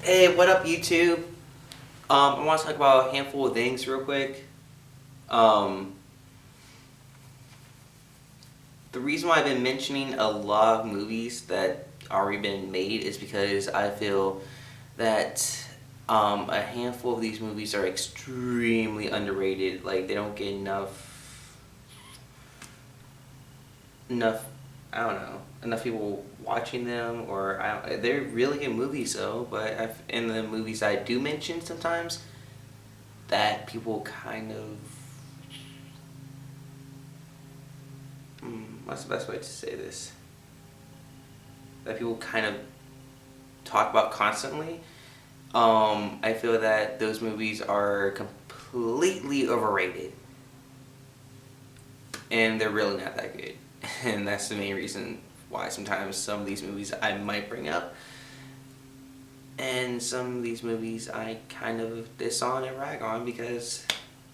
Hey, what up, YouTube? I want to talk about a handful of things real quick. Um, the reason why I've been mentioning a lot of movies that already been made is because I feel that a handful of these movies are extremely underrated. Like, they don't get enough. I don't know, enough people watching them, or they're really good movies though. But in the movies I do mention sometimes, that people kind of what's the best way to say this? That people kind of talk about constantly. I feel that those movies are completely overrated, and they're really not that good. And that's the main reason why sometimes some of these movies I might bring up, and some of these movies I kind of diss on and rag on because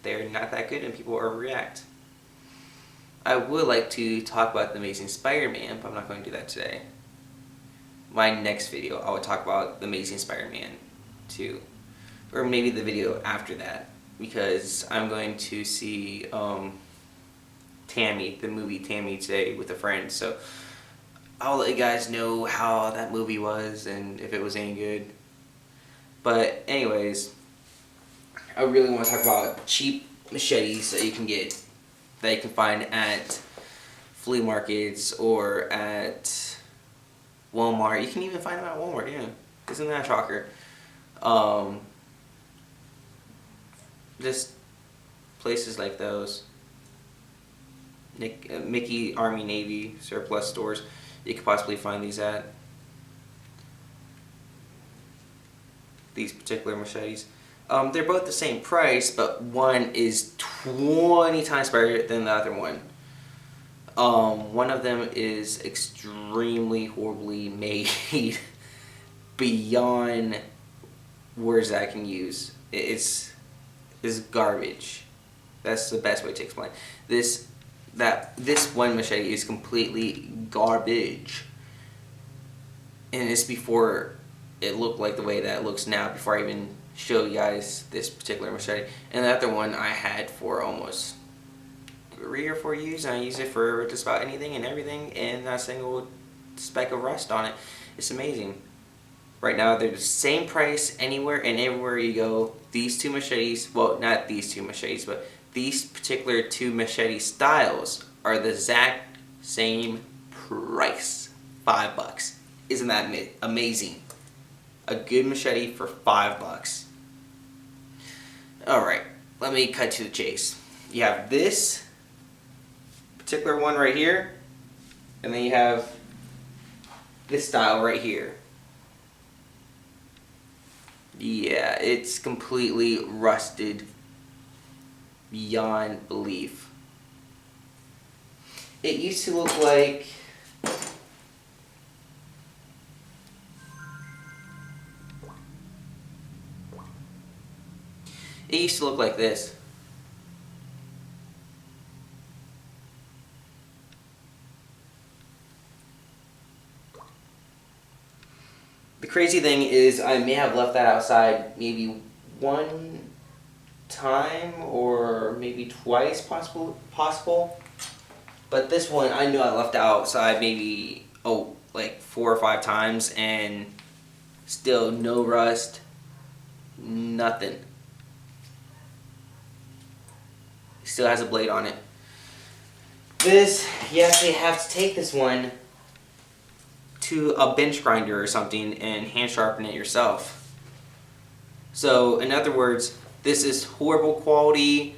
they're not that good and people overreact. I would like to talk about The Amazing Spider-Man, but I'm not going to do that today. My next video, I would talk about The Amazing Spider-Man 2. Or maybe the video after that, because I'm going to see Tammy, the movie Tammy, today with a friend. So I'll let you guys know how that movie was and if it was any good. But anyways, I really want to talk about cheap machetes that you can get, that you can find at flea markets or at Walmart. You can even find them at Walmart, yeah. Isn't that a shocker? Just places like those. Mickey, Army, Navy, surplus stores. You could possibly find these at. These particular machetes. They're both the same price, but one is 20 times better than the other one. One of them is extremely horribly made beyond words that I can use. It's garbage. That's the best way to explain. This one machete is completely garbage. And it's before it looked like the way that it looks now, before I even show you guys this particular machete. And the other one I had for almost 3 or 4 years, and I use it for just about anything and everything, and not a single speck of rust on it. It's amazing. Right now they're the same price anywhere and everywhere you go. These two machetes, well, not these two machetes, but these particular two machete styles are the exact same price. $5. Isn't that amazing? A good machete for $5. Alright, let me cut to the chase. You have this particular one right here, and then you have this style right here. Yeah, it's completely rusted beyond belief. It used to look like this. The crazy thing is I may have left that outside maybe one time or maybe twice possible. But this one I know I left outside maybe like 4 or 5 times, and still no rust, nothing. Still has a blade on it. This, you actually have to take this one to a bench grinder or something and hand sharpen it yourself. So in other words, this is horrible quality.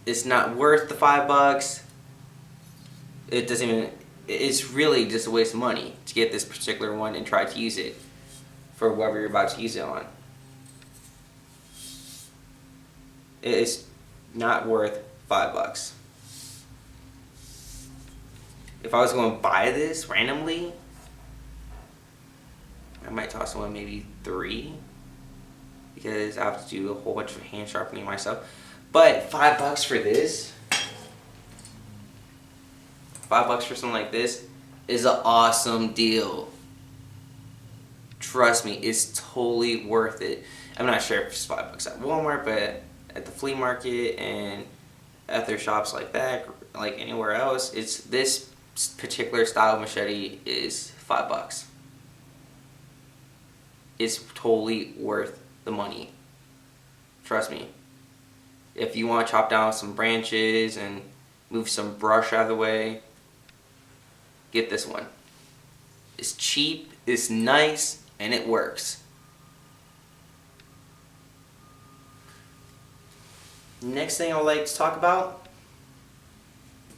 It's not worth the $5. It doesn't even. It's really just a waste of money to get this particular one and try to use it for whatever you're about to use it on. It's not worth $5. If I was going to buy this randomly, I might toss one maybe $3, because I have to do a whole bunch of hand sharpening myself. But $5 for this, $5 for something like this, is an awesome deal. trust me, it's totally worth it. I'm not sure if it's $5 at Walmart, but at the flea market and other shops like that, like anywhere else, it's this particular style machete is $5. It's totally worth the money. Trust me. If you want to chop down some branches and move some brush out of the way, get this one. It's cheap, it's nice, and it works. Next thing I would like to talk about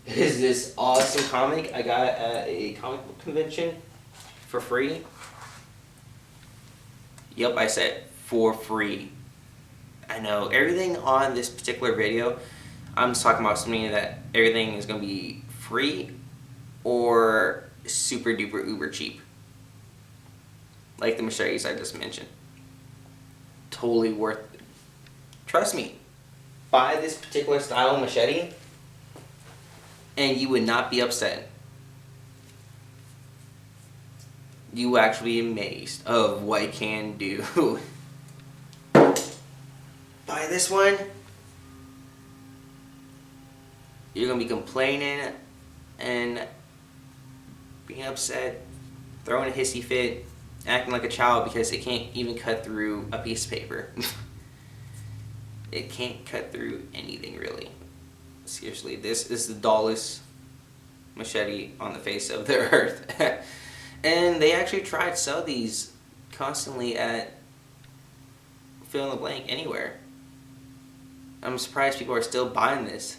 is this awesome comic I got at a comic book convention for free. Yep, I said for free. I know everything on this particular video, I'm just talking about something that everything is going to be free or super duper uber cheap. Like the machetes I just mentioned. Totally worth it. Trust me, buy this particular style machete and you would not be upset. You will actually be amazed of what it can do. Buy this one, you're going to be complaining and being upset, throwing a hissy fit, acting like a child because it can't even cut through a piece of paper. It can't cut through anything really. Seriously, this is the dullest machete on the face of the earth. And they actually try to sell these constantly at fill in the blank anywhere. I'm surprised people are still buying this.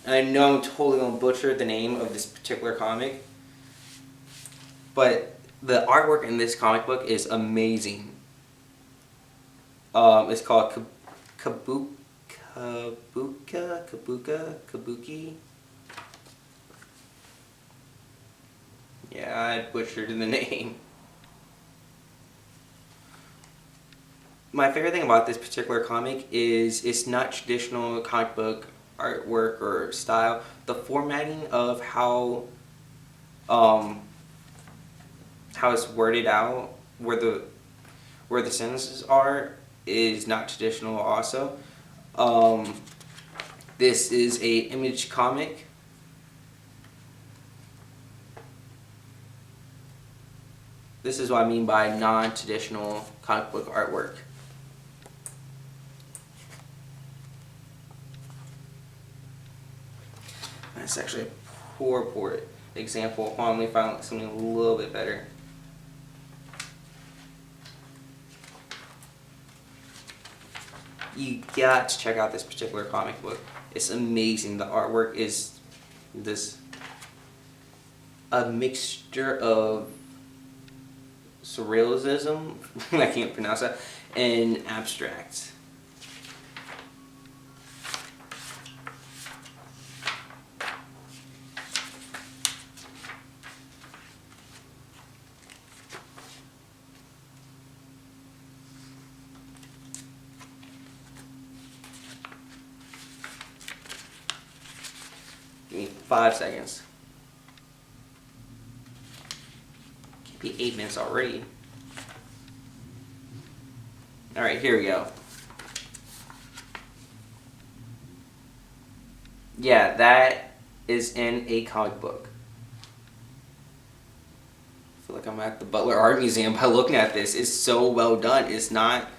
I know I'm totally going to butcher the name of this particular comic, but the artwork in this comic book is amazing. It's called Kabuki. Yeah, I butchered the name. My favorite thing about this particular comic is it's not traditional comic book artwork or style. The formatting of how it's worded out, where the sentences are, is not traditional also. This is a image comic. This is what I mean by non-traditional comic book artwork. That's actually a poor example. Hold on, let me find something a little bit better. You got to check out this particular comic book. It's amazing. The artwork is a mixture of surrealism, I can't pronounce that, and abstract. Give me 5 seconds. Can't be 8 minutes already. Alright, here we go. Yeah, that is in a comic book. I feel like I'm at the Butler Art Museum by looking at this. It's so well done. It's not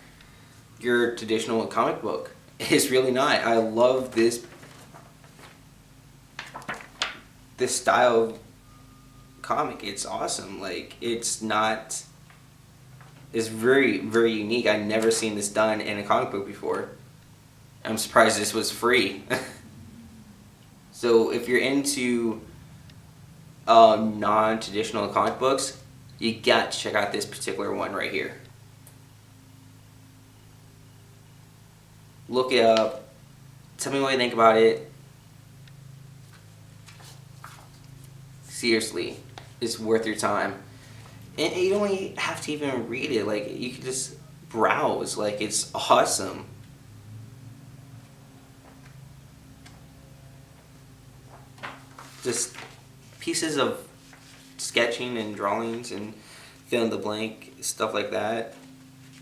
your traditional comic book. It's really not. I love this style of comic. It's awesome. Like, it's very, very unique. I've never seen this done in a comic book before. I'm surprised this was free. So if you're into non-traditional comic books, you got to check out this particular one right here. Look it up. Tell me what you think about it. Seriously, it's worth your time. And you don't even have to even read it. Like, you can just browse. Like, it's awesome. just pieces of sketching and drawings and fill in the blank, stuff like that.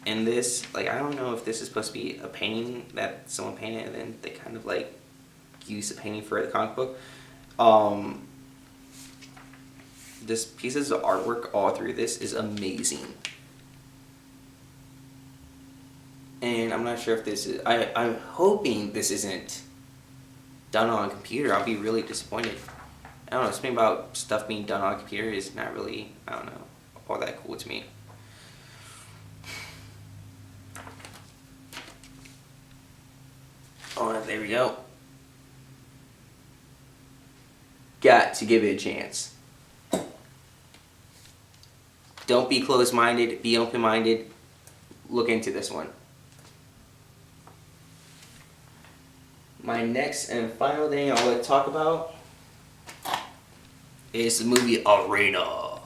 And this, like, I don't know if this is supposed to be a painting that someone painted and then they kind of like use the painting for the comic book. This pieces of artwork all through this is amazing. And I'm not sure if this is, I'm hoping this isn't done on a computer. I'll be really disappointed. I don't know, something about stuff being done on a computer is not really, I don't know, all that cool to me. Oh, there we go. Got to give it a chance. Don't be closed-minded, be open-minded. Look into this one. My next and final thing I want to talk about is the movie Arena.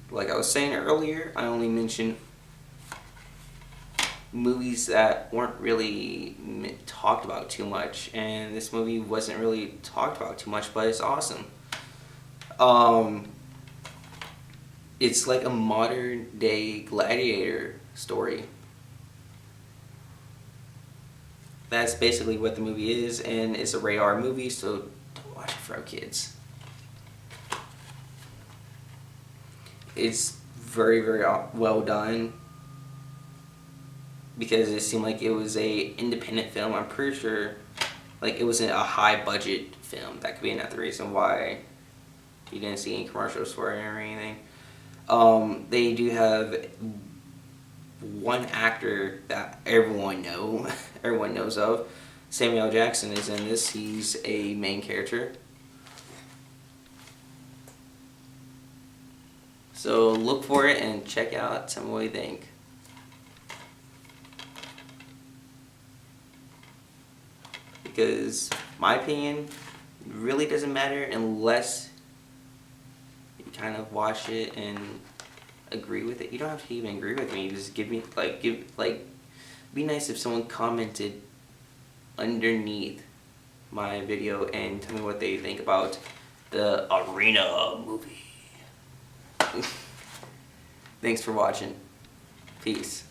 Like I was saying earlier, I only mentioned movies that weren't really talked about too much, and this movie wasn't really talked about too much, but it's awesome. It's like a modern day gladiator story. That's basically what the movie is, and it's a rated R movie, so don't watch it for our kids. It's very, very well done because it seemed like it was a independent film. I'm pretty sure like it wasn't a high budget film. That could be another reason why you didn't see any commercials for it or anything. They do have one actor that everyone knows of. Samuel L. Jackson is in this. He's a main character. So look for it and check out. Tell me what you think. Because my opinion really doesn't matter unless you kind of watch it and agree with it. You don't have to even agree with me. Just give me be nice if someone commented underneath my video and tell me what they think about the Arena movie. Thanks for watching. Peace.